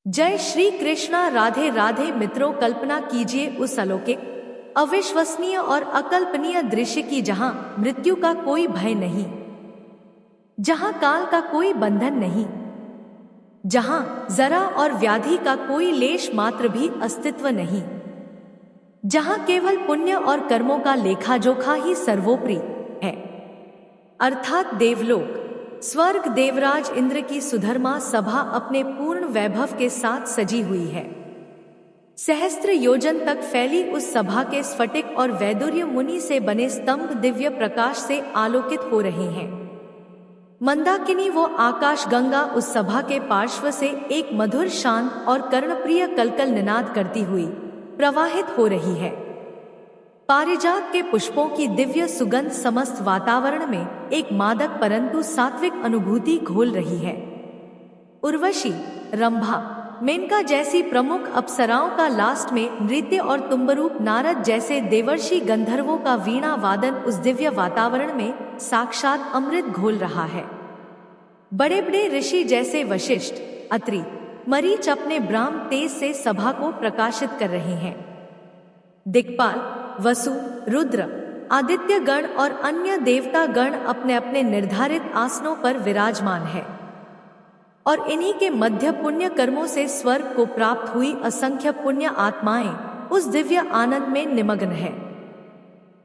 जय श्री कृष्णा। राधे राधे मित्रों, कल्पना कीजिए उस अलौकिक, अविश्वसनीय और अकल्पनीय दृश्य की जहां मृत्यु का कोई भय नहीं, जहां काल का कोई बंधन नहीं, जहां जरा और व्याधि का कोई लेश मात्र भी अस्तित्व नहीं, जहां केवल पुण्य और कर्मों का लेखा जोखा ही सर्वोपरि है, अर्थात देवलोक। स्वर्ग देवराज इंद्र की सुधर्मा सभा अपने पूर्ण वैभव के साथ सजी हुई है। सहस्त्र योजन तक फैली उस सभा के स्फटिक और वैदुर्य मुनि से बने स्तंभ दिव्य प्रकाश से आलोकित हो रहे हैं। मंदाकिनी वो आकाश गंगा उस सभा के पार्श्व से एक मधुर शांत और कर्णप्रिय कलकल निनाद करती हुई प्रवाहित हो रही है। पारिजात के पुष्पों की दिव्य सुगंध समस्त वातावरण में एक मादक परंतु सात्विक अनुभूति घोल रही है। उर्वशी, रंभा, मेनका जैसी प्रमुख अप्सराओं का लास्ट में नृत्य और तुम्बरूप नारद जैसे देवर्षि गंधर्वों का वीणा वादन उस दिव्य वातावरण में साक्षात अमृत घोल रहा है। बड़े बड़े ऋषि जैसे वशिष्ठ, अत्रि, मरीच अपने ब्राह्म तेज से सभा को प्रकाशित कर रहे हैं। दिक्पाल, वसु, रुद्र, आदित्य गण और अन्य देवता गण अपने अपने निर्धारित आसनों पर विराजमान है और इन्हीं के मध्य पुण्य कर्मों से स्वर्ग को प्राप्त हुई असंख्य पुण्य आत्माएं उस दिव्य आनंद में निमग्न है।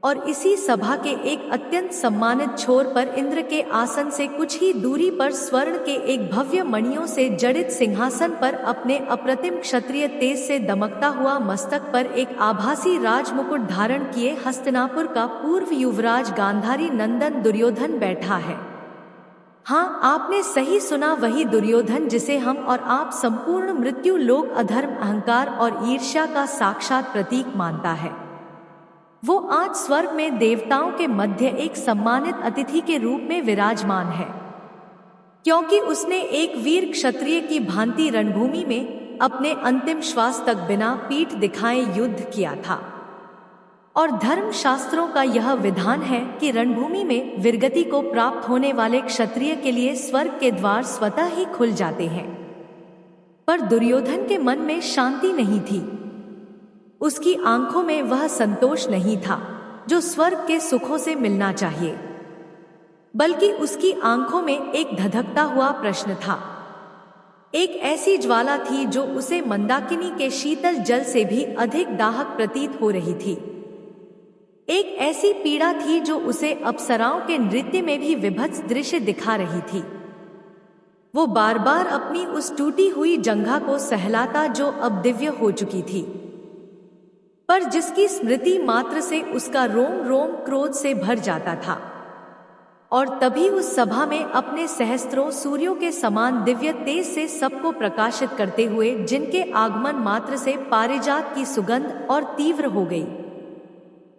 और इसी सभा के एक अत्यंत सम्मानित छोर पर इंद्र के आसन से कुछ ही दूरी पर स्वर्ण के एक भव्य मणियों से जड़ित सिंहासन पर अपने अप्रतिम क्षत्रिय तेज से दमकता हुआ मस्तक पर एक आभासी राजमुकुट धारण किए हस्तिनापुर का पूर्व युवराज गांधारी नंदन दुर्योधन बैठा है। हाँ, आपने सही सुना, वही दुर्योधन जिसे हम और आप संपूर्ण मृत्यु लोक अधर्म, अहंकार और ईर्ष्या का साक्षात प्रतीक मानता है। वो आज स्वर्ग में देवताओं के मध्य एक सम्मानित अतिथि के रूप में विराजमान है, क्योंकि उसने एक वीर क्षत्रिय की भांति रणभूमि में अपने अंतिम श्वास तक बिना पीठ दिखाए युद्ध किया था। और धर्म शास्त्रों का यह विधान है कि रणभूमि में वीरगति को प्राप्त होने वाले क्षत्रिय के लिए स्वर्ग के द्वार स्वतः ही खुल जाते हैं। पर दुर्योधन के मन में शांति नहीं थी। उसकी आंखों में वह संतोष नहीं था जो स्वर्ग के सुखों से मिलना चाहिए, बल्कि उसकी आंखों में एक धधकता हुआ प्रश्न था। एक ऐसी ज्वाला थी जो उसे मंदाकिनी के शीतल जल से भी अधिक दाहक प्रतीत हो रही थी। एक ऐसी पीड़ा थी जो उसे अप्सराओं के नृत्य में भी विभत्स दृश्य दिखा रही थी। वो बार बार अपनी उस टूटी हुई जंघा को सहलाता जो अब दिव्य हो चुकी थी, पर जिसकी स्मृति मात्र से उसका रोम रोम क्रोध से भर जाता था। और तभी उस सभा में अपने सहस्त्रों सूर्यों के समान दिव्य तेज से सबको प्रकाशित करते हुए, जिनके आगमन मात्र से पारिजात की सुगंध और तीव्र हो गई,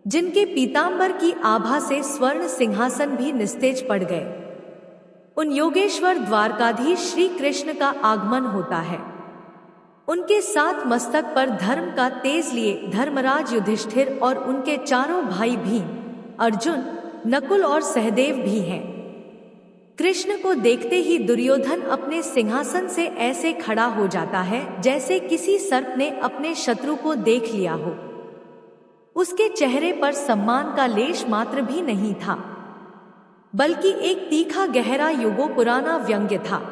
जिनके पीतांबर की आभा से स्वर्ण सिंहासन भी निस्तेज पड़ गए, उन योगेश्वर द्वारकाधीश श्री कृष्ण का आगमन होता है। उनके साथ मस्तक पर धर्म का तेज लिए धर्मराज युधिष्ठिर और उनके चारों भाई भीम, अर्जुन, नकुल और सहदेव भी हैं। कृष्ण को देखते ही दुर्योधन अपने सिंहासन से ऐसे खड़ा हो जाता है जैसे किसी सर्प ने अपने शत्रु को देख लिया हो। उसके चेहरे पर सम्मान का लेश मात्र भी नहीं था, बल्कि एक तीखा गहरा युगों पुराना व्यंग्य था।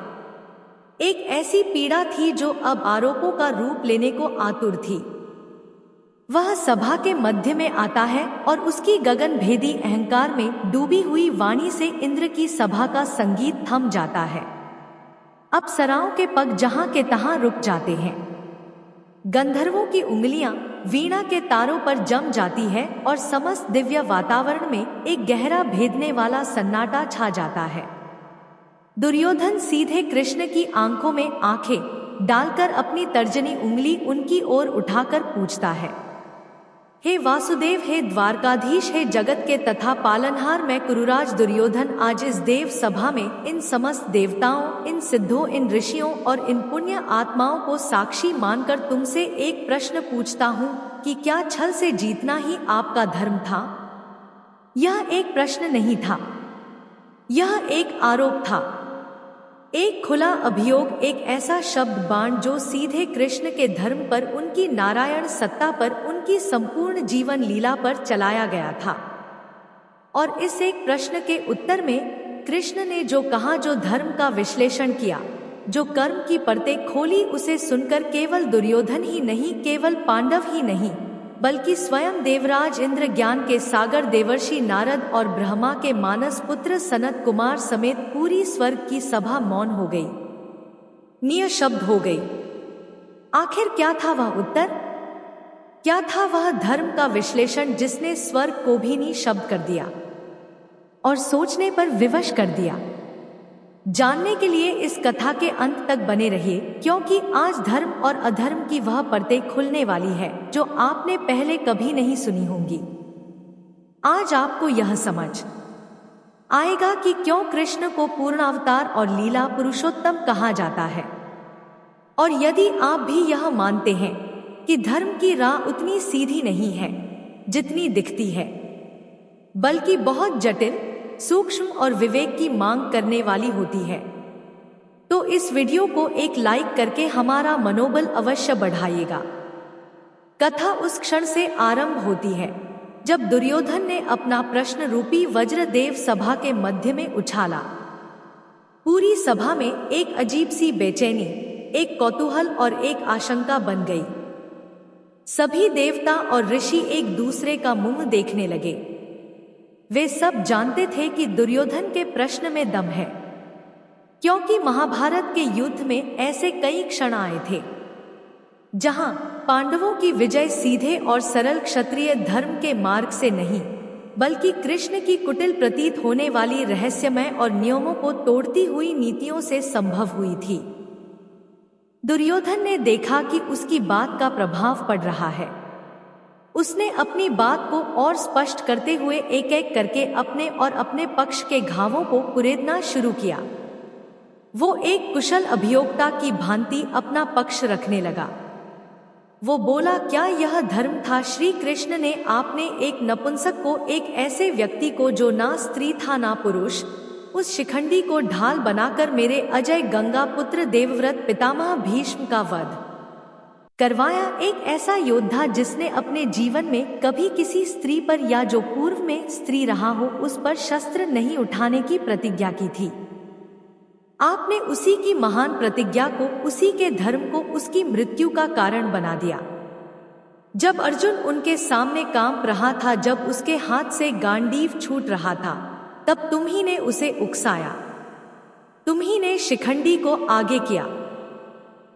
एक ऐसी पीड़ा थी जो अब आरोपों का रूप लेने को आतुर थी। वह सभा के मध्य में आता है और उसकी गगन भेदी अहंकार में डूबी हुई वाणी से इंद्र की सभा का संगीत थम जाता है। अप्सराओं के पग जहां के तहां रुक जाते हैं। गंधर्वों की उंगलियां वीणा के तारों पर जम जाती है और समस्त दिव्य वातावरण में एक गहरा भेदने वाला सन्नाटा छा जाता है। दुर्योधन सीधे कृष्ण की आंखों में आंखें डालकर अपनी तर्जनी उंगली उनकी ओर उठाकर पूछता है, हे वासुदेव, हे द्वारकाधीश, हे जगत के तथा पालनहार, मैं कुरुराज दुर्योधन आज इस देव सभा में इन समस्त देवताओं, इन सिद्धों, इन ऋषियों और इन पुण्य आत्माओं को साक्षी मानकर तुमसे एक प्रश्न पूछता हूँ कि क्या छल से जीतना ही आपका धर्म था? यह एक प्रश्न नहीं था, यह एक आरोप था। एक खुला अभियोग, एक ऐसा शब्द बाण जो सीधे कृष्ण के धर्म पर, उनकी नारायण सत्ता पर, उनकी संपूर्ण जीवन लीला पर चलाया गया था। और इस एक प्रश्न के उत्तर में कृष्ण ने जो कहा, जो धर्म का विश्लेषण किया, जो कर्म की परतें खोली, उसे सुनकर केवल दुर्योधन ही नहीं, केवल पांडव ही नहीं, बल्कि स्वयं देवराज इंद्र, ज्ञान के सागर देवर्षि नारद और ब्रह्मा के मानस पुत्र सनत कुमार समेत पूरी स्वर्ग की सभा मौन हो गई, निशब्द हो गई। आखिर क्या था वह उत्तर? क्या था वह धर्म का विश्लेषण जिसने स्वर्ग को भी निशब्द कर दिया और सोचने पर विवश कर दिया? जानने के लिए इस कथा के अंत तक बने रहिए, क्योंकि आज धर्म और अधर्म की वह परतें खुलने वाली है जो आपने पहले कभी नहीं सुनी होंगी। आज आपको यह समझ आएगा कि क्यों कृष्ण को पूर्णावतार और लीला पुरुषोत्तम कहा जाता है। और यदि आप भी यह मानते हैं कि धर्म की राह उतनी सीधी नहीं है जितनी दिखती है, बल्कि बहुत जटिल, सूक्ष्म और विवेक की मांग करने वाली होती है, तो इस वीडियो को एक लाइक करके हमारा मनोबल अवश्य बढ़ाइएगा। कथा उस क्षण से आरंभ होती है जब दुर्योधन ने अपना प्रश्न रूपी वज्रदेव सभा के मध्य में उछाला। पूरी सभा में एक अजीब सी बेचैनी, एक कौतूहल और एक आशंका बन गई। सभी देवता और ऋषि एक दूसरे का मुंह देखने लगे। वे सब जानते थे कि दुर्योधन के प्रश्न में दम है, क्योंकि महाभारत के युद्ध में ऐसे कई क्षण आए थे जहां पांडवों की विजय सीधे और सरल क्षत्रिय धर्म के मार्ग से नहीं, बल्कि कृष्ण की कुटिल प्रतीत होने वाली रहस्यमय और नियमों को तोड़ती हुई नीतियों से संभव हुई थी। दुर्योधन ने देखा कि उसकी बात का प्रभाव पड़ रहा है। उसने अपनी बात को और स्पष्ट करते हुए एक एक करके अपने और अपने पक्ष के घावों को कुरेदना शुरू किया। वो एक कुशल अभियोक्ता की भांति अपना पक्ष रखने लगा। वो बोला, क्या यह धर्म था श्री कृष्ण ने? आपने एक नपुंसक को, एक ऐसे व्यक्ति को जो ना स्त्री था ना पुरुष, उस शिखंडी को ढाल बनाकर मेरे अजय गंगा पुत्र देवव्रत पितामह भीष्म का वध करवाया। एक ऐसा योद्धा जिसने अपने जीवन में कभी किसी स्त्री पर या जो पूर्व में स्त्री रहा हो उस पर शस्त्र नहीं उठाने की प्रतिज्ञा की थी। आपने उसी की महान प्रतिज्ञा को, उसी के धर्म को उसकी मृत्यु का कारण बना दिया। जब अर्जुन उनके सामने कांप रहा था, जब उसके हाथ से गांडीव छूट रहा था, तब तुम ही ने उसे उकसाया, तुम ही ने शिखंडी को आगे किया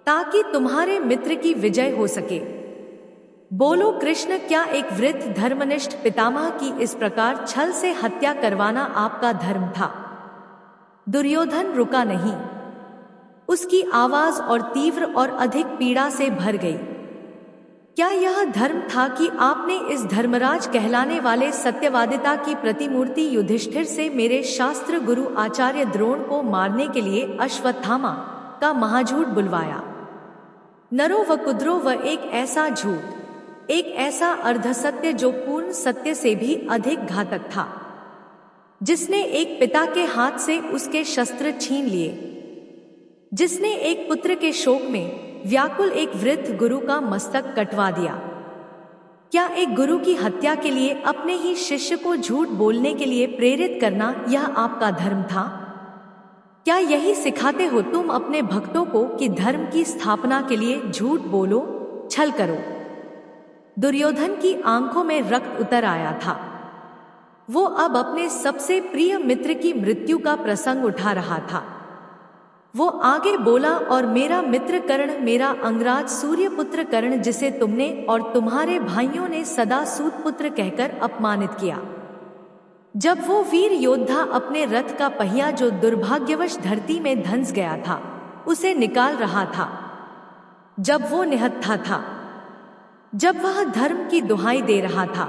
ताकि तुम्हारे मित्र की विजय हो सके। बोलो कृष्ण, क्या एक वृद्ध धर्मनिष्ठ पितामह की इस प्रकार छल से हत्या करवाना आपका धर्म था? दुर्योधन रुका नहीं। उसकी आवाज और तीव्र और अधिक पीड़ा से भर गई। क्या यह धर्म था कि आपने इस धर्मराज कहलाने वाले सत्यवादिता की प्रतिमूर्ति युधिष्ठिर से मेरे शास्त्र गुरु आचार्य द्रोण को मारने के लिए अश्वत्थामा का महाझूठ बुलवाया? नरो व कुद्रो व एक ऐसा झूठ, एक ऐसा अर्धसत्य जो पूर्ण सत्य से भी अधिक घातक था, जिसने एक पिता के हाथ से उसके शस्त्र छीन लिए, जिसने एक पुत्र के शोक में व्याकुल एक वृद्ध गुरु का मस्तक कटवा दिया। क्या एक गुरु की हत्या के लिए अपने ही शिष्य को झूठ बोलने के लिए प्रेरित करना यह आपका धर्म था? क्या यही सिखाते हो तुम अपने भक्तों को कि धर्म की स्थापना के लिए झूठ बोलो, छल करो? दुर्योधन की आंखों में रक्त उतर आया था। वो अब अपने सबसे प्रिय मित्र की मृत्यु का प्रसंग उठा रहा था। वो आगे बोला, और मेरा मित्र कर्ण, मेरा अंगराज सूर्यपुत्र कर्ण, जिसे तुमने और तुम्हारे भाइयों ने सदा सूतपुत्र कहकर अपमानित किया। जब वो वीर योद्धा अपने रथ का पहिया, जो दुर्भाग्यवश धरती में धंस गया था, उसे निकाल रहा था, जब वो निहत्था था, जब वह धर्म की दुहाई दे रहा था,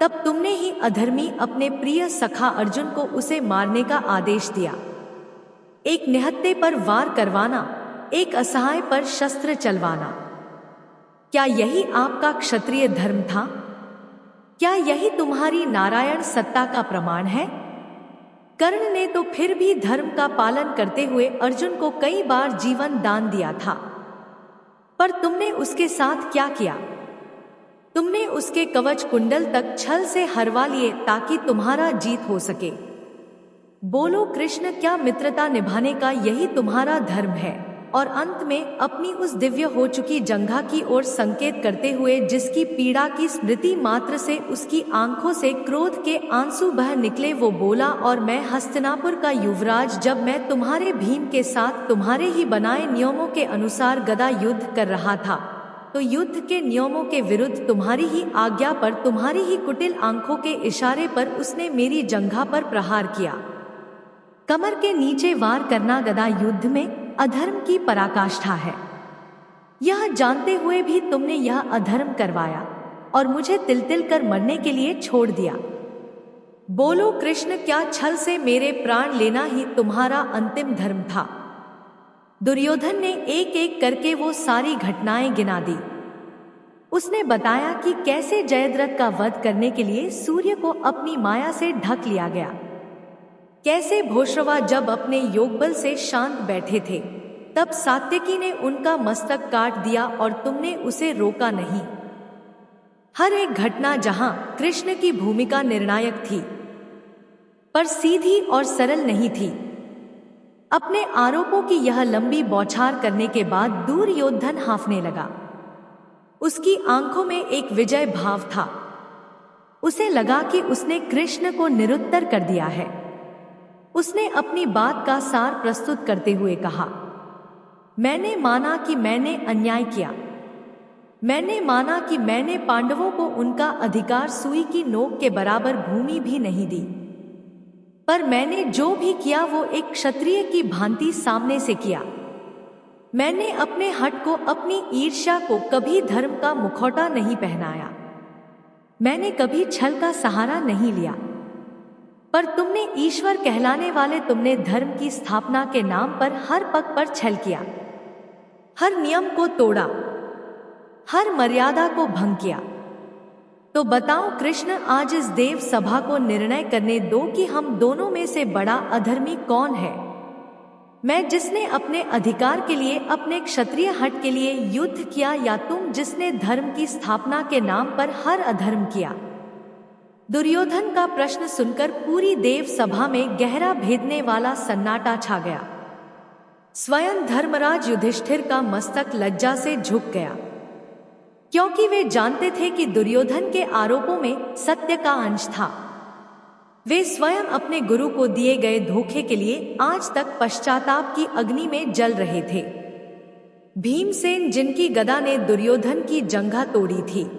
तब तुमने ही अधर्मी अपने प्रिय सखा अर्जुन को उसे मारने का आदेश दिया। एक निहत्ते पर वार करवाना, एक असहाय पर शस्त्र चलवाना, क्या यही आपका क्षत्रिय धर्म था? क्या यही तुम्हारी नारायण सत्ता का प्रमाण है? कर्ण ने तो फिर भी धर्म का पालन करते हुए अर्जुन को कई बार जीवन दान दिया था, पर तुमने उसके साथ क्या किया? तुमने उसके कवच कुंडल तक छल से हरवा लिए ताकि तुम्हारा जीत हो सके। बोलो कृष्ण, क्या मित्रता निभाने का यही तुम्हारा धर्म है? और अंत में अपनी उस दिव्य हो चुकी जंघा की ओर संकेत करते हुए, जिसकी पीड़ा की स्मृति मात्र से उसकी आंखों से क्रोध के आंसू बह निकले, वो बोला, और मैं हस्तिनापुर का युवराज, जब मैं तुम्हारे भीम के साथ तुम्हारे ही बनाए नियमों के अनुसार गदा युद्ध कर रहा था, तो युद्ध के नियमों के विरुद्ध तुम्हारी ही आज्ञा पर, तुम्हारी ही कुटिल आंखों के इशारे पर उसने मेरी जंघा पर प्रहार किया। कमर के नीचे वार करना गदा युद्ध में अधर्म की पराकाष्ठा है। यह जानते हुए भी तुमने यह अधर्म करवाया और मुझे तिल तिल कर मरने के लिए छोड़ दिया। बोलो कृष्ण, क्या छल से मेरे प्राण लेना ही तुम्हारा अंतिम धर्म था? दुर्योधन ने एक एक करके वो सारी घटनाएं गिना दी। उसने बताया कि कैसे जयद्रथ का वध करने के लिए सूर्य को अपनी माया से ढक लिया गया, कैसे भोश्रवा जब अपने योगबल से शांत बैठे थे तब सात्यकी ने उनका मस्तक काट दिया और तुमने उसे रोका नहीं। हर एक घटना जहां कृष्ण की भूमिका निर्णायक थी, पर सीधी और सरल नहीं थी। अपने आरोपों की यह लंबी बौछार करने के बाद दुर्योधन हांफने लगा। उसकी आंखों में एक विजय भाव था। उसे लगा कि उसने कृष्ण को निरुत्तर कर दिया है। उसने अपनी बात का सार प्रस्तुत करते हुए कहा, मैंने माना कि मैंने अन्याय किया। मैंने माना कि मैंने पांडवों को उनका अधिकार सुई की नोक के बराबर भूमि भी नहीं दी, पर मैंने जो भी किया वो एक क्षत्रिय की भांति सामने से किया। मैंने अपने हठ को, अपनी ईर्ष्या को कभी धर्म का मुखौटा नहीं पहनाया। मैंने कभी छल का सहारा नहीं लिया। पर तुमने ईश्वर कहलाने वाले, तुमने धर्म की स्थापना के नाम पर हर पग पर छल किया, हर नियम को तोड़ा, हर मर्यादा को भंग किया। तो बताओ कृष्ण, आज इस देव सभा को निर्णय करने दो कि हम दोनों में से बड़ा अधर्मी कौन है? मैं जिसने अपने अधिकार के लिए, अपने क्षत्रिय हट के लिए युद्ध किया, या तुम जिसने धर्म की स्थापना के नाम पर हर अधर्म किया? दुर्योधन का प्रश्न सुनकर पूरी देव सभा में गहरा भेदने वाला सन्नाटा छा गया। स्वयं धर्मराज युधिष्ठिर का मस्तक लज्जा से झुक गया, क्योंकि वे जानते थे कि दुर्योधन के आरोपों में सत्य का अंश था। वे स्वयं अपने गुरु को दिए गए धोखे के लिए आज तक पश्चाताप की अग्नि में जल रहे थे। भीमसेन, जिनकी गदा ने दुर्योधन की जंघा तोड़ी थी,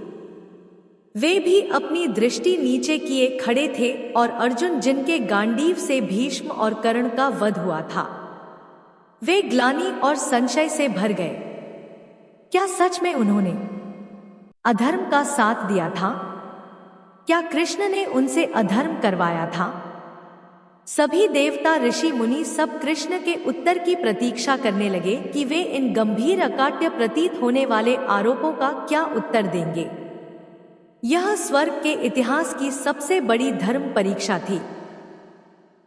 वे भी अपनी दृष्टि नीचे किए खड़े थे, और अर्जुन, जिनके गांडीव से भीष्म और कर्ण का वध हुआ था, वे ग्लानि और संशय से भर गए। क्या सच में उन्होंने अधर्म का साथ दिया था? क्या कृष्ण ने उनसे अधर्म करवाया था? सभी देवता, ऋषि, मुनि सब कृष्ण के उत्तर की प्रतीक्षा करने लगे कि वे इन गंभीर, अकाट्य प्रतीत होने वाले आरोपों का क्या उत्तर देंगे। यह स्वर्ग के इतिहास की सबसे बड़ी धर्म परीक्षा थी।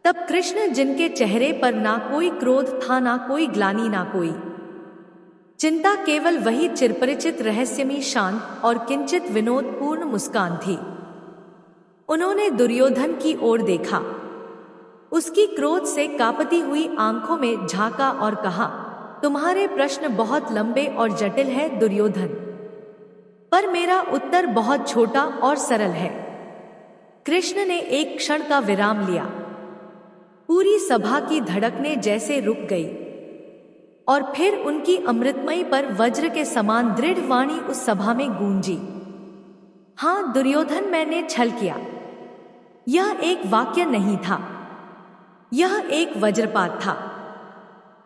तब कृष्ण, जिनके चेहरे पर ना कोई क्रोध था, ना कोई ग्लानि, ना कोई चिंता, केवल वही चिरपरिचित रहस्यमयी शांत और किंचित विनोदपूर्ण मुस्कान थी। उन्होंने दुर्योधन की ओर देखा, उसकी क्रोध से कांपती हुई आंखों में झांका और कहा, तुम्हारे प्रश्न बहुत लंबे और जटिल है दुर्योधन, पर मेरा उत्तर बहुत छोटा और सरल है। कृष्ण ने एक क्षण का विराम लिया। पूरी सभा की धड़कनें जैसे रुक गई, और फिर उनकी अमृतमयी पर वज्र के समान दृढ़ वाणी उस सभा में गूंजी। हाँ दुर्योधन, मैंने छल किया। यह एक वाक्य नहीं था, यह एक वज्रपात था,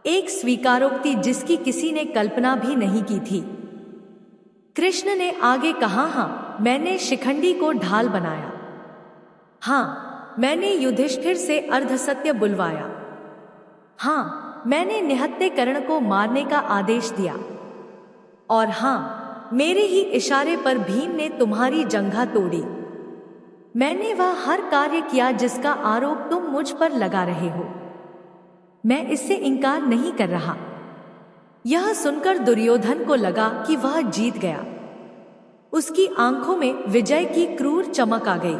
एक स्वीकारोक्ति जिसकी किसी ने कल्पना भी नहीं की थी। कृष्ण ने आगे कहा, हाँ मैंने शिखंडी को ढाल बनाया। हाँ मैंने युधिष्ठिर से अर्धसत्य बुलवाया। हाँ मैंने निहत्थे कर्ण को मारने का आदेश दिया। और हाँ, मेरे ही इशारे पर भीम ने तुम्हारी जंघा तोड़ी। मैंने वह हर कार्य किया जिसका आरोप तुम मुझ पर लगा रहे हो। मैं इससे इनकार नहीं कर रहा। यह सुनकर दुर्योधन को लगा कि वह जीत गया। उसकी आंखों में विजय की क्रूर चमक आ गई।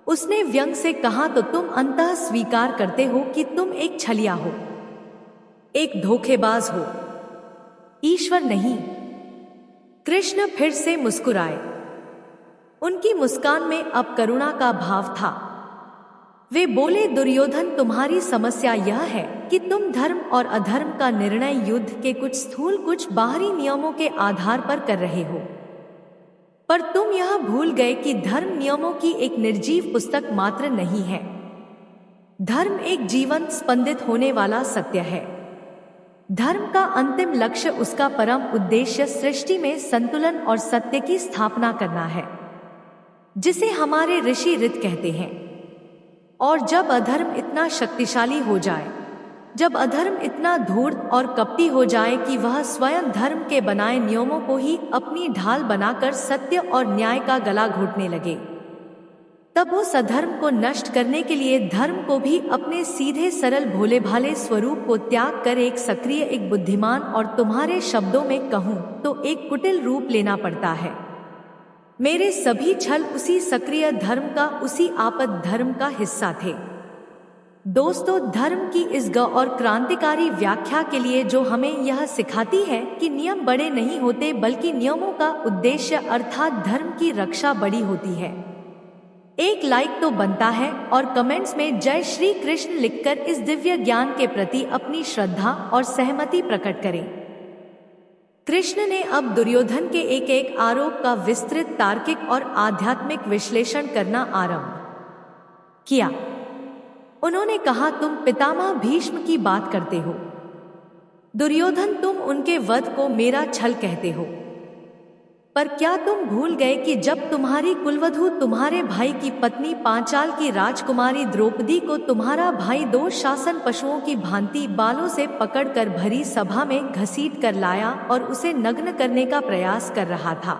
उसने व्यंग से कहा, तो तुम अंततः स्वीकार करते हो कि तुम एक छलिया हो, एक धोखेबाज हो, ईश्वर नहीं। कृष्ण फिर से मुस्कुराए। उनकी मुस्कान में अब करुणा का भाव था। वे बोले, दुर्योधन, तुम्हारी समस्या यह है कि तुम धर्म और अधर्म का निर्णय युद्ध के कुछ स्थूल, कुछ बाहरी नियमों के आधार पर कर रहे हो। पर तुम यह भूल गए कि धर्म नियमों की एक निर्जीव पुस्तक मात्र नहीं है। धर्म एक जीवन स्पंदित होने वाला सत्य है। धर्म का अंतिम लक्ष्य, उसका परम उद्देश्य सृष्टि में संतुलन और सत्य की स्थापना करना है, जिसे हमारे ऋषि ऋत कहते हैं। और जब अधर्म इतना शक्तिशाली हो जाए, जब अधर्म इतना धूर्त और कपटी हो जाए कि वह स्वयं धर्म के बनाए नियमों को ही अपनी ढाल बनाकर सत्य और न्याय का गला घोटने लगे, तब उस अधर्म को नष्ट करने के लिए धर्म को भी अपने सीधे सरल भोले भाले स्वरूप को त्याग कर एक सक्रिय, एक बुद्धिमान और तुम्हारे शब्दों में कहूं तो एक कुटिल रूप लेना पड़ता है। मेरे सभी छल उसी सक्रिय धर्म का, उसी आपद धर्म का हिस्सा थे। दोस्तों, धर्म की इस ग और क्रांतिकारी व्याख्या के लिए जो हमें यह सिखाती है कि नियम बड़े नहीं होते, बल्कि नियमों का उद्देश्य अर्थात धर्म की रक्षा बड़ी होती है। एक लाइक तो बनता है और कमेंट्स में जय श्री कृष्ण लिखकर इस दिव्य ज्ञान के प्रति अपनी श्रद्धा और सहमति प्रकट करें। कृष्ण ने अब दुर्योधन के एक एक आरोप का विस्तृत तार्किक और आध्यात्मिक विश्लेषण करना आरंभ किया। उन्होंने कहा, तुम पितामह भीष्म की बात करते हो। दुर्योधन, तुम उनके वध को मेरा छल कहते हो। पर क्या तुम भूल गए कि जब तुम्हारी कुलवधू तुम्हारे भाई की पत्नी पांचाल की राजकुमारी द्रौपदी को तुम्हारा भाई दो शासन पशुओं की भांति बालों से पकड़कर भरी सभा में घसीट कर लाया और उसे नग्न करने का प्रयास कर रहा था,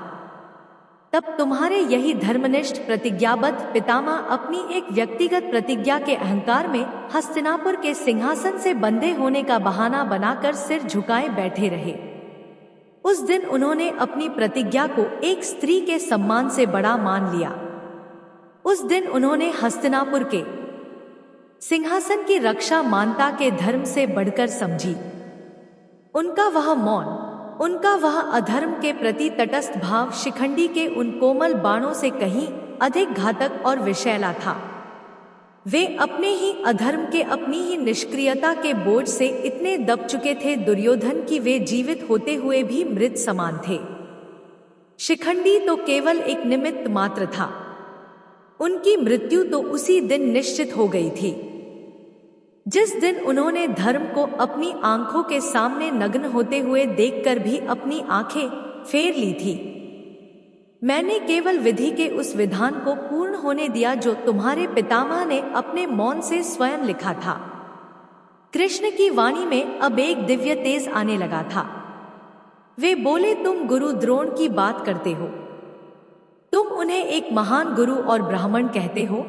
तब तुम्हारे यही धर्मनिष्ठ प्रतिज्ञाबद्ध पितामह अपनी एक व्यक्तिगत प्रतिज्ञा के अहंकार में हस्तिनापुर के सिंहासन से बंधे होने का बहाना बनाकर सिर झुकाए बैठे रहे। उस दिन उन्होंने अपनी प्रतिज्ञा को एक स्त्री के सम्मान से बड़ा मान लिया। उस दिन उन्होंने हस्तिनापुर के सिंहासन की रक्षा मानता के धर्म से बढ़कर समझी। उनका वह मौन, उनका वह अधर्म के प्रति तटस्थ भाव शिखंडी के उन कोमल बाणों से कहीं अधिक घातक और विषैला था। वे अपने ही अधर्म के, अपनी ही निष्क्रियता के बोझ से इतने दब चुके थे दुर्योधन कि वे जीवित होते हुए भी मृत समान थे। शिखंडी तो केवल एक निमित्त मात्र था। उनकी मृत्यु तो उसी दिन निश्चित हो गई थी, जिस दिन उन्होंने धर्म को अपनी आंखों के सामने नग्न होते हुए देखकर भी अपनी आंखें फेर ली थी। मैंने केवल विधि के उस विधान को पूर्ण होने दिया जो तुम्हारे पितामह ने अपने मौन से स्वयं लिखा था। कृष्ण की वाणी में अब एक दिव्य तेज आने लगा था। वे बोले, तुम गुरु द्रोण की बात करते हो। तुम उन्हें एक महान गुरु और ब्राह्मण कहते हो,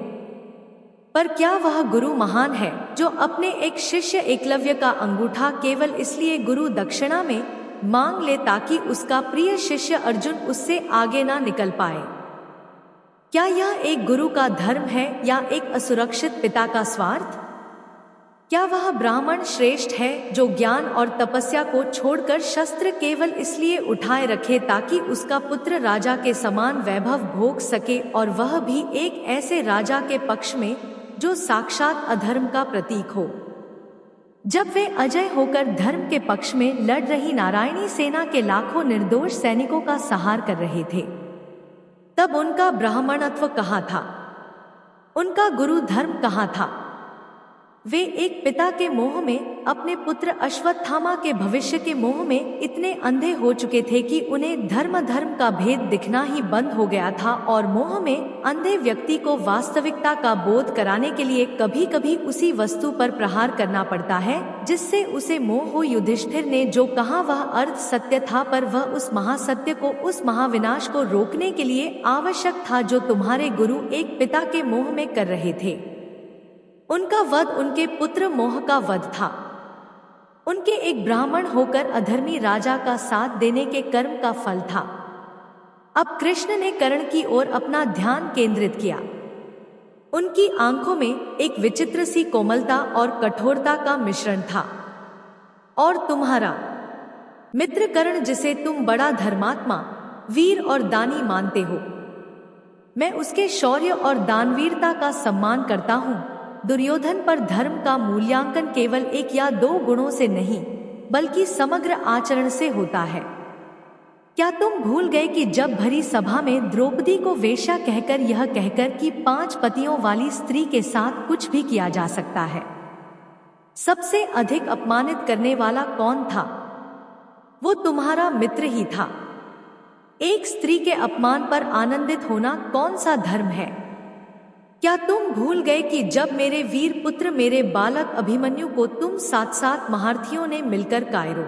पर क्या वह गुरु महान है जो अपने एक शिष्य एकलव्य का अंगूठा केवल इसलिए गुरु दक्षिणा में मांग ले ताकि उसका प्रिय शिष्य अर्जुन उससे आगे ना निकल पाए? क्या यह एक गुरु का धर्म है या एक असुरक्षित पिता का स्वार्थ? क्या वह ब्राह्मण श्रेष्ठ है जो ज्ञान और तपस्या को छोड़कर शस्त्र केवल इसलिए उठाए रखे ताकि उसका पुत्र राजा के समान वैभव भोग सके, और वह भी एक ऐसे राजा के पक्ष में जो साक्षात अधर्म का प्रतीक हो? जब वे अजय होकर धर्म के पक्ष में लड़ रही नारायणी सेना के लाखों निर्दोष सैनिकों का संहार कर रहे थे, तब उनका ब्राह्मणत्व कहाँ था? उनका गुरु धर्म कहाँ था? वे एक पिता के मोह में, अपने पुत्र अश्वत्थामा के भविष्य के मोह में इतने अंधे हो चुके थे कि उन्हें धर्म का भेद दिखना ही बंद हो गया था, और मोह में अंधे व्यक्ति को वास्तविकता का बोध कराने के लिए कभी कभी उसी वस्तु पर प्रहार करना पड़ता है जिससे उसे मोह हो। युधिष्ठिर ने जो कहा वह अर्ध सत्य था, पर वह उस महासत्य को, उस महाविनाश को रोकने के लिए आवश्यक था जो तुम्हारे गुरु एक पिता के मोह में कर रहे थे। उनका वध उनके पुत्र मोह का वध था। उनके एक ब्राह्मण होकर अधर्मी राजा का साथ देने के कर्म का फल था। अब कृष्ण ने कर्ण की ओर अपना ध्यान केंद्रित किया। उनकी आंखों में एक विचित्र सी कोमलता और कठोरता का मिश्रण था। और तुम्हारा मित्र कर्ण, जिसे तुम बड़ा धर्मात्मा, वीर और दानी मानते हो, मैं उसके शौर्य और दानवीरता का सम्मान करता हूँ। दुर्योधन पर धर्म का मूल्यांकन केवल एक या दो गुणों से नहीं, बल्कि समग्र आचरण से होता है। क्या तुम भूल गए कि जब भरी सभा में द्रौपदी को वेश्या कहकर, यह कहकर कि 5 पतियों वाली स्त्री के साथ कुछ भी किया जा सकता है, सबसे अधिक अपमानित करने वाला कौन था? वो तुम्हारा मित्र ही था। एक स्त्री के अपमान पर आनंदित होना कौन सा धर्म है? क्या तुम भूल गए कि जब मेरे वीर पुत्र, मेरे बालक अभिमन्यु को तुम 7 महारथियों ने मिलकर कायरों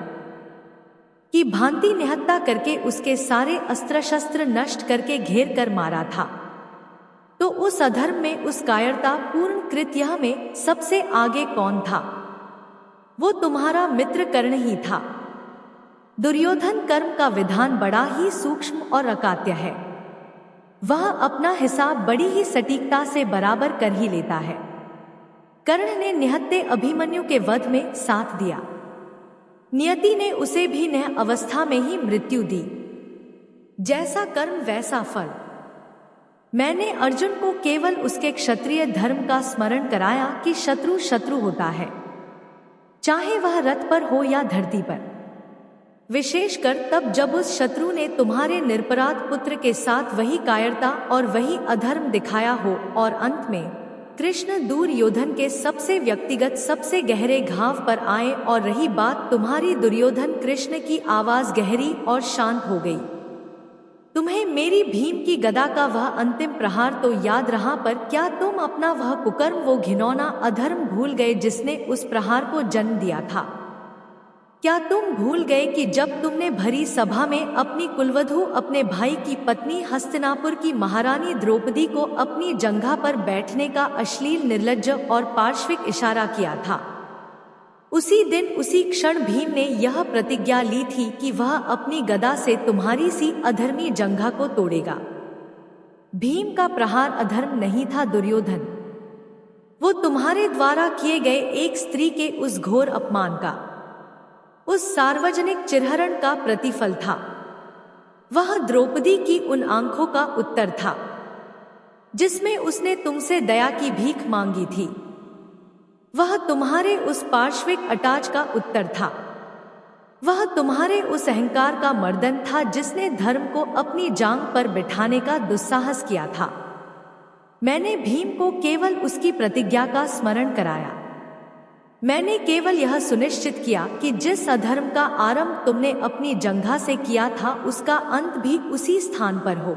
की भांति निहत्ता करके उसके सारे अस्त्र शस्त्र नष्ट करके घेर कर मारा था, तो उस अधर्म में, उस कायरता पूर्ण कृत्य में सबसे आगे कौन था? वो तुम्हारा मित्र कर्ण ही था। दुर्योधन कर्म का विधान बड़ा ही सूक्ष्म और अकात्य है। वह अपना हिसाब बड़ी ही सटीकता से बराबर कर ही लेता है। कर्ण ने निहत्ते अभिमन्यु के वध में साथ दिया। नियति ने उसे भी नह अवस्था में ही मृत्यु दी। जैसा कर्म वैसा फल। मैंने अर्जुन को केवल उसके क्षत्रिय धर्म का स्मरण कराया कि शत्रु शत्रु होता है, चाहे वह रथ पर हो या धरती पर। विशेषकर तब जब उस शत्रु ने तुम्हारे निरपराध पुत्र के साथ वही कायरता और वही अधर्म दिखाया हो। और अंत में कृष्ण दुर्योधन के सबसे व्यक्तिगत, सबसे गहरे घाव पर आए, और रही बात तुम्हारी दुर्योधन, कृष्ण की आवाज गहरी और शांत हो गई। तुम्हें मेरी भीम की गदा का वह अंतिम प्रहार तो याद रहा, पर क्या तुम अपना वह कुकर्म, वो घिनौना अधर्म भूल गए जिसने उस प्रहार को जन्म दिया था? क्या तुम भूल गए कि जब तुमने भरी सभा में अपनी कुलवधू, अपने भाई की पत्नी, हस्तिनापुर की महारानी द्रौपदी को अपनी जंघा पर बैठने का अश्लील, निर्लज्ज और पार्श्विक इशारा किया था? उसी दिन, उसी क्षण भीम ने यह प्रतिज्ञा ली थी कि वह अपनी गदा से तुम्हारी सी अधर्मी जंघा को तोड़ेगा। भीम का प्रहार अधर्म नहीं था दुर्योधन, वो तुम्हारे द्वारा किए गए एक स्त्री के उस घोर अपमान का, उस सार्वजनिक चिरहरण का प्रतिफल था। वह द्रौपदी की उन आंखों का उत्तर था जिसमें उसने तुमसे दया की भीख मांगी थी। वह तुम्हारे उस पार्श्विक अटाच का उत्तर था। वह तुम्हारे उस अहंकार का मर्दन था जिसने धर्म को अपनी जांग पर बिठाने का दुस्साहस किया था। मैंने भीम को केवल उसकी प्रतिज्ञा का स्मरण कराया। मैंने केवल यह सुनिश्चित किया कि जिस अधर्म का आरंभ तुमने अपनी जंघा से किया था, उसका अंत भी उसी स्थान पर हो।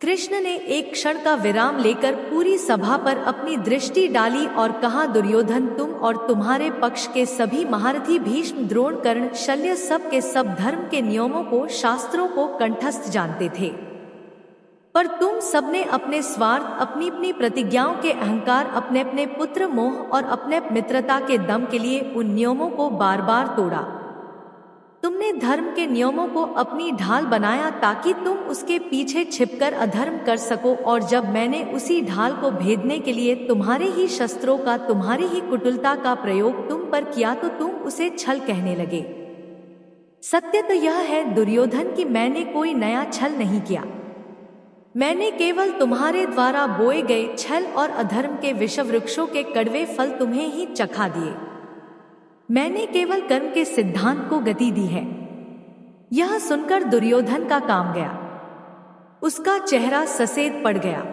कृष्ण ने एक क्षण का विराम लेकर पूरी सभा पर अपनी दृष्टि डाली और कहा, दुर्योधन, तुम और तुम्हारे पक्ष के सभी महारथी भीष्म, द्रोण, कर्ण, शल्य सब के सब धर्म के नियमों को, शास्त्रों को कंठस्थ जानते थे, पर तुम सबने अपने स्वार्थ, अपनी अपनी प्रतिज्ञाओं के अहंकार, अपने अपने पुत्र मोह और अपने मित्रता के दम के लिए उन नियमों को बार बार तोड़ा। तुमने धर्म के नियमों को अपनी ढाल बनाया ताकि तुम उसके पीछे छिपकर अधर्म कर सको, और जब मैंने उसी ढाल को भेदने के लिए तुम्हारे ही शस्त्रों का, तुम्हारी ही कुटिलता का प्रयोग तुम पर किया, तो तुम उसे छल कहने लगे। सत्य तो यह है दुर्योधन कि मैंने कोई नया छल नहीं किया। मैंने केवल तुम्हारे द्वारा बोए गए छल और अधर्म के विषवृक्षों के कड़वे फल तुम्हें ही चखा दिए। मैंने केवल कर्म के सिद्धांत को गति दी है। यह सुनकर दुर्योधन का काम गया। उसका चेहरा सफेद पड़ गया।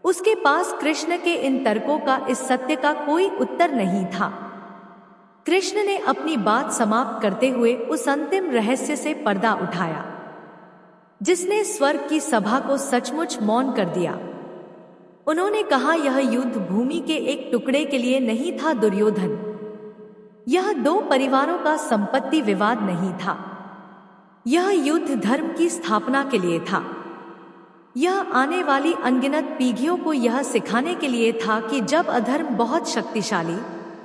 उसके पास कृष्ण के इन तर्कों का, इस सत्य का कोई उत्तर नहीं था। कृष्ण ने अपनी बात समाप्त करते हुए उस अंतिम रहस्य से पर्दा उठाया जिसने स्वर्ग की सभा को सचमुच मौन कर दिया। उन्होंने कहा, यह युद्ध भूमि के एक टुकड़े के लिए नहीं था दुर्योधन। यह दो परिवारों का संपत्ति विवाद नहीं था। यह युद्ध धर्म की स्थापना के लिए था। यह आने वाली अनगिनत पीढ़ियों को यह सिखाने के लिए था कि जब अधर्म बहुत शक्तिशाली,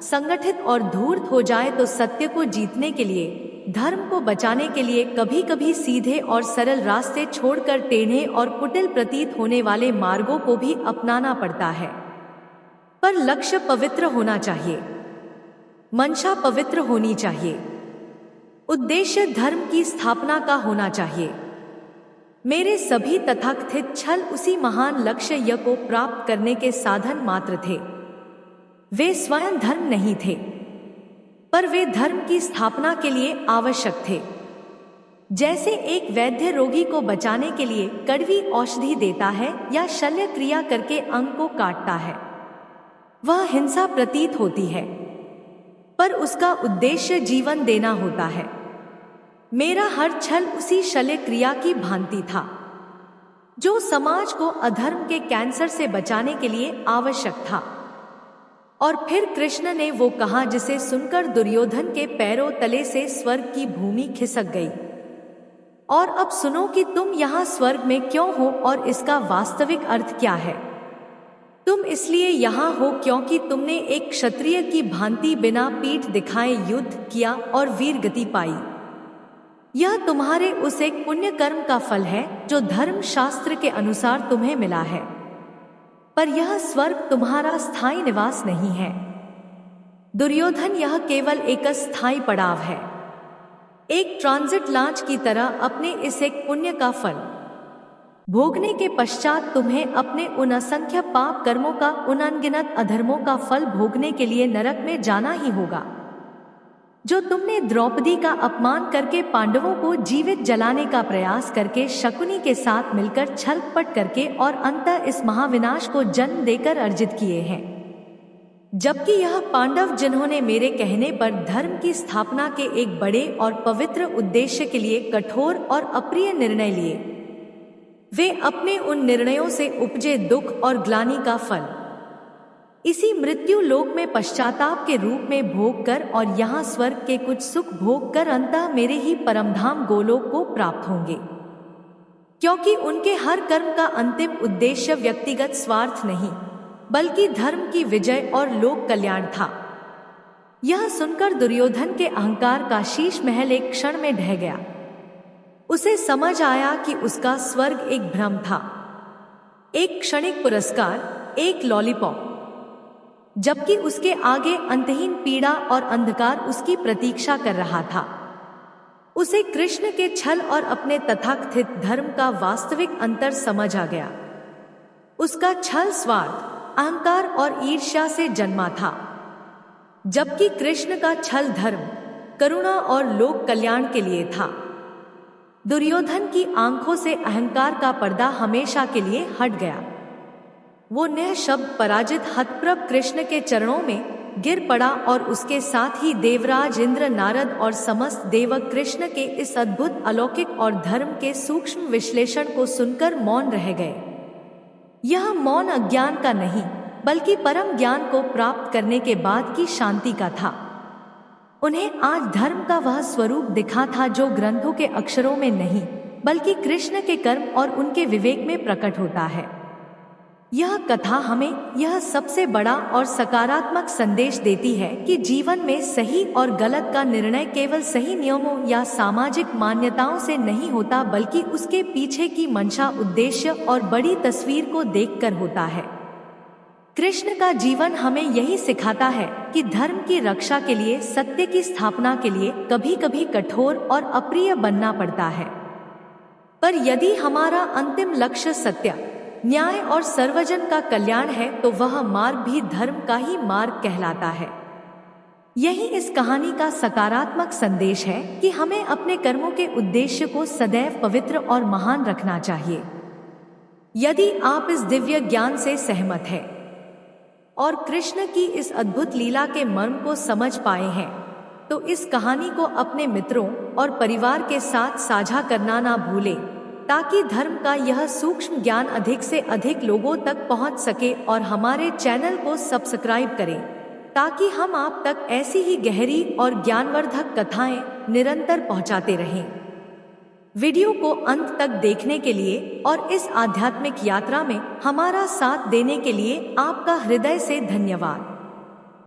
संगठित और धूर्त हो जाए तो सत्य को जीतने के लिए, धर्म को बचाने के लिए कभी कभी सीधे और सरल रास्ते छोड़कर टेढ़े और कुटिल प्रतीत होने वाले मार्गों को भी अपनाना पड़ता है। पर लक्ष्य पवित्र होना चाहिए, मंशा पवित्र होनी चाहिए, उद्देश्य धर्म की स्थापना का होना चाहिए। मेरे सभी तथाकथित छल उसी महान लक्ष्य को प्राप्त करने के साधन मात्र थे। वे स्वयं धर्म नहीं थे, पर वे धर्म की स्थापना के लिए आवश्यक थे। जैसे एक वैद्य रोगी को बचाने के लिए कड़वी औषधि देता है या शल्य क्रिया करके अंग को काटता है, वह हिंसा प्रतीत होती है, पर उसका उद्देश्य जीवन देना होता है। मेरा हर छल उसी शल्य क्रिया की भांति था, जो समाज को अधर्म के कैंसर से बचाने के लिए आवश्यक था। और फिर कृष्ण ने वो कहा जिसे सुनकर दुर्योधन के पैरों तले से स्वर्ग की भूमि खिसक गई। और अब सुनो कि तुम यहाँ स्वर्ग में क्यों हो और इसका वास्तविक अर्थ क्या है। तुम इसलिए यहाँ हो क्योंकि तुमने एक क्षत्रिय की भांति बिना पीठ दिखाए युद्ध किया और वीर गति पाई। यह तुम्हारे उस एक पुण्य कर्म का फल है जो धर्म शास्त्र के अनुसार तुम्हें मिला है, पर यह स्वर्ग तुम्हारा स्थायी निवास नहीं है। दुर्योधन, यह केवल एक स्थायी पड़ाव है, एक ट्रांजिट लॉन्च की तरह। अपने इस एक पुण्य का फल भोगने के पश्चात तुम्हें अपने उन असंख्य पाप कर्मों का, उन अनगिनत अधर्मों का फल भोगने के लिए नरक में जाना ही होगा, जो तुमने द्रौपदी का अपमान करके, पांडवों को जीवित जलाने का प्रयास करके, शकुनी के साथ मिलकर छलकपट करके और अंततः इस महाविनाश को जन्म देकर अर्जित किए हैं। जबकि यह पांडव जिन्होंने मेरे कहने पर धर्म की स्थापना के एक बड़े और पवित्र उद्देश्य के लिए कठोर और अप्रिय निर्णय लिए, वे अपने उन निर्णयों से उपजे दुख और ग्लानि का फल इसी मृत्यु लोक में पश्चाताप के रूप में भोग कर और यहाँ स्वर्ग के कुछ सुख भोग कर अंततः मेरे ही परमधाम गोलोक को प्राप्त होंगे, क्योंकि उनके हर कर्म का अंतिम उद्देश्य व्यक्तिगत स्वार्थ नहीं बल्कि धर्म की विजय और लोक कल्याण था। यह सुनकर दुर्योधन के अहंकार का शीश महल एक क्षण में ढह गया। उसे समझ आया कि उसका स्वर्ग एक भ्रम था, एक क्षणिक पुरस्कार, एक लॉलीपॉप, जबकि उसके आगे अंतहीन पीड़ा और अंधकार उसकी प्रतीक्षा कर रहा था। उसे कृष्ण के छल और अपने तथाकथित धर्म का वास्तविक अंतर समझ आ गया। उसका छल स्वार्थ, अहंकार और ईर्ष्या से जन्मा था, जबकि कृष्ण का छल धर्म, करुणा और लोक कल्याण के लिए था। दुर्योधन की आंखों से अहंकार का पर्दा हमेशा के लिए हट गया। वो निःशब्द पराजित हतप्रभ कृष्ण के चरणों में गिर पड़ा और उसके साथ ही देवराज इंद्र, नारद और समस्त देवक कृष्ण के इस अद्भुत अलौकिक और धर्म के सूक्ष्म विश्लेषण को सुनकर मौन रह गए। यह मौन अज्ञान का नहीं बल्कि परम ज्ञान को प्राप्त करने के बाद की शांति का था। उन्हें आज धर्म का वह स्वरूप दिखा था जो ग्रंथों के अक्षरों में नहीं बल्कि कृष्ण के कर्म और उनके विवेक में प्रकट होता है। यह कथा हमें यह सबसे बड़ा और सकारात्मक संदेश देती है कि जीवन में सही और गलत का निर्णय केवल सही नियमों या सामाजिक मान्यताओं से नहीं होता बल्कि उसके पीछे की मंशा, उद्देश्य और बड़ी तस्वीर को देखकर होता है। कृष्ण का जीवन हमें यही सिखाता है कि धर्म की रक्षा के लिए, सत्य की स्थापना के लिए कभी कभी कठोर और अप्रिय बनना पड़ता है, पर यदि हमारा अंतिम लक्ष्य सत्य, न्याय और सर्वजन का कल्याण है तो वह मार्ग भी धर्म का ही मार्ग कहलाता है। यही इस कहानी का सकारात्मक संदेश है कि हमें अपने कर्मों के उद्देश्य को सदैव पवित्र और महान रखना चाहिए। यदि आप इस दिव्य ज्ञान से सहमत हैं और कृष्ण की इस अद्भुत लीला के मर्म को समझ पाए हैं, तो इस कहानी को अपने मित्रों और परिवार के साथ साझा करना ना भूलें, ताकि धर्म का यह सूक्ष्म ज्ञान अधिक से अधिक लोगों तक पहुंच सके। और हमारे चैनल को सब्सक्राइब करें, ताकि हम आप तक ऐसी ही गहरी और ज्ञानवर्धक कथाएं निरंतर पहुंचाते रहें। वीडियो को अंत तक देखने के लिए और इस आध्यात्मिक यात्रा में हमारा साथ देने के लिए आपका हृदय से धन्यवाद।